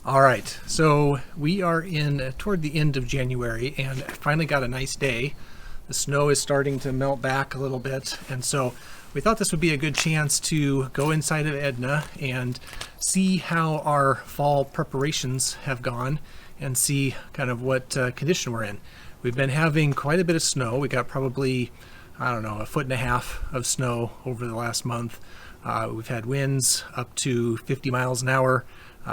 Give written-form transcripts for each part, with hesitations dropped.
All right, so we are in toward the end of January and finally got a nice day. The snow is starting to melt back a little bit, and so we thought this would be a good chance to go inside of Edna and see how our fall preparations have gone and see kind of what condition we're in. We've been having quite a bit of snow. We got probably, I don't know, 1.5 feet of snow over the last month. We've had winds up to 50 miles an hour.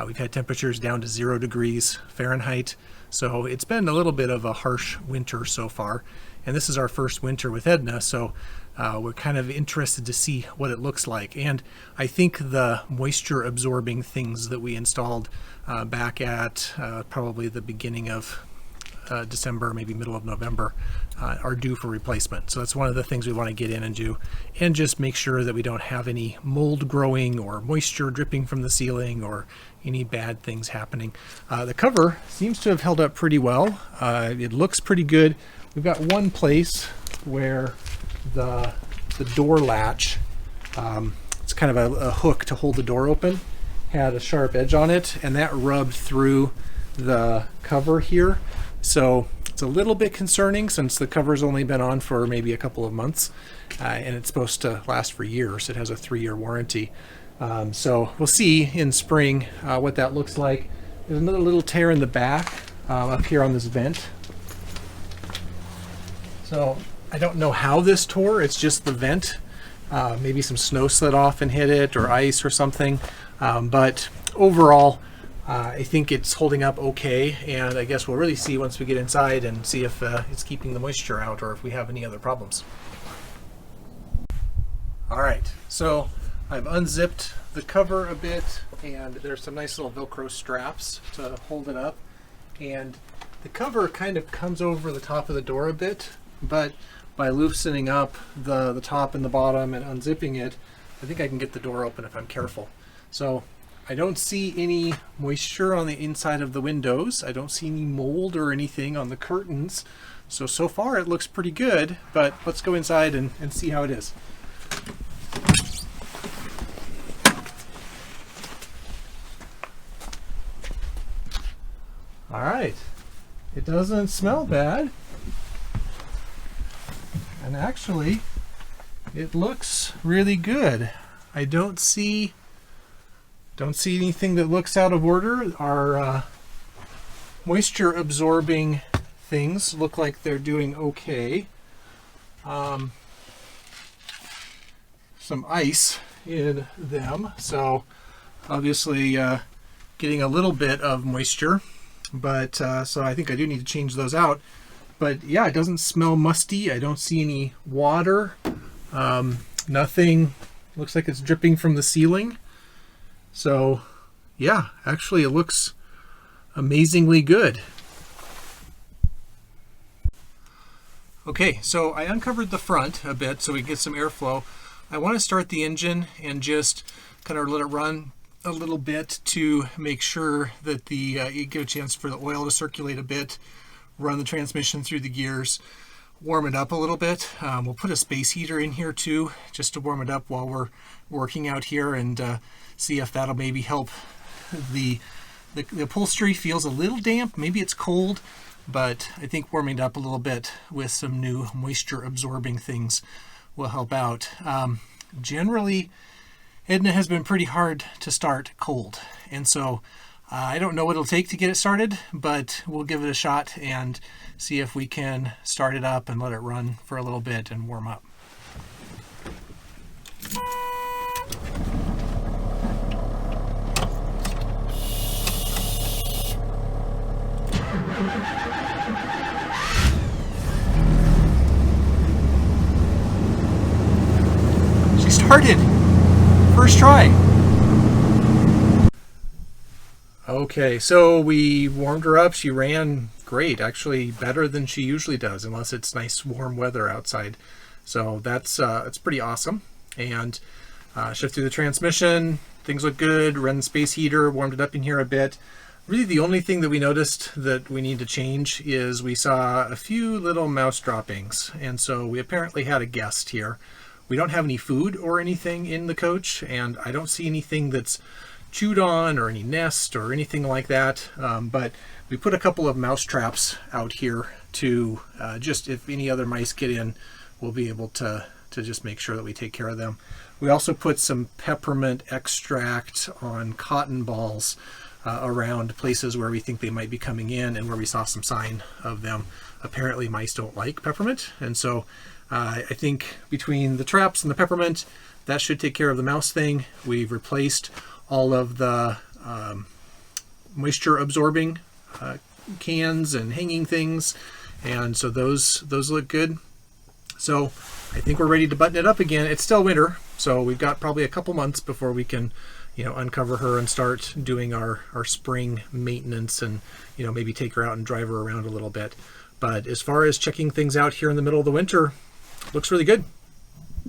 We've had temperatures down to 0 degrees Fahrenheit. So it's been a little bit of a harsh winter so far. And this is our first winter with Edna, so we're kind of interested to see what it looks like. And I think the moisture absorbing things that we installed back at probably the beginning of December, maybe middle of November, are due for replacement. So that's one of the things we want to get in and do, and just make sure that we don't have any mold growing or moisture dripping from the ceiling or any bad things happening. The cover seems to have held up pretty well. It looks pretty good. We've got one place where the door latch, it's kind of a hook to hold the door open, had a sharp edge on it, and that rubbed through the cover here. So it's a little bit concerning since the cover's only been on for maybe a couple of months, and it's supposed to last for years. It has a 3-year warranty. So we'll see in spring what that looks like. There's another little tear in the back up here on this vent. So I don't know how this tore. It's just the vent. Maybe some snow slid off and hit it, or ice or something. But overall, I think it's holding up okay, and I guess we'll really see once we get inside and see if it's keeping the moisture out or if we have any other problems. All right, so I've unzipped the cover a bit, and there's some nice little Velcro straps to hold it up. And the cover kind of comes over the top of the door a bit, but by loosening up the top and the bottom and unzipping it, I think I can get the door open if I'm careful. So I don't see any moisture on the inside of the windows. I don't see any mold or anything on the curtains. So far it looks pretty good, but let's go inside and see how it is. All right, it doesn't smell bad. And actually, it looks really good. I don't see anything that looks out of order. Our moisture absorbing things look like they're doing okay. Some ice in them, so obviously getting a little bit of moisture, but so I think I do need to change those out. But yeah, it doesn't smell musty. I don't see any water. Nothing looks like it's dripping from the ceiling. So yeah, actually it looks amazingly good. Okay, so I uncovered the front a bit so we get some airflow. I want to start the engine and just kind of let it run a little bit to make sure that you give a chance for the oil to circulate a bit, run the transmission through the gears, warm it up a little bit. We'll put a space heater in here too, just to warm it up while we're working out here, and see if that'll maybe help. The upholstery feels a little damp. Maybe it's cold, but I think warming it up a little bit with some new moisture absorbing things will help out. Generally, Edna has been pretty hard to start cold, and so I don't know what it'll take to get it started, but we'll give it a shot and see if we can start it up and let it run for a little bit and warm up. She started! First try! Okay, so we warmed her up. She ran great, actually better than she usually does, unless it's nice warm weather outside. So that's it's pretty awesome. And shift through the transmission, things look good. Ran the space heater, warmed it up in here a bit. Really the only thing that we noticed that we need to change is we saw a few little mouse droppings, and so we apparently had a guest here. We don't have any food or anything in the coach, and I don't see anything that's chewed on or any nest or anything like that. But we put a couple of mouse traps out here to just if any other mice get in, we'll be able to just make sure that we take care of them. We also put some peppermint extract on cotton balls around places where we think they might be coming in and where we saw some sign of them. Apparently mice don't like peppermint, and so I think between the traps and the peppermint, that should take care of the mouse thing. We've replaced all of the moisture absorbing cans and hanging things, and so those look good. So I think we're ready to button it up again. It's still winter, so we've got probably a couple months before we can, uncover her and start doing our spring maintenance and, maybe take her out and drive her around a little bit. But as far as checking things out here in the middle of the winter, looks really good.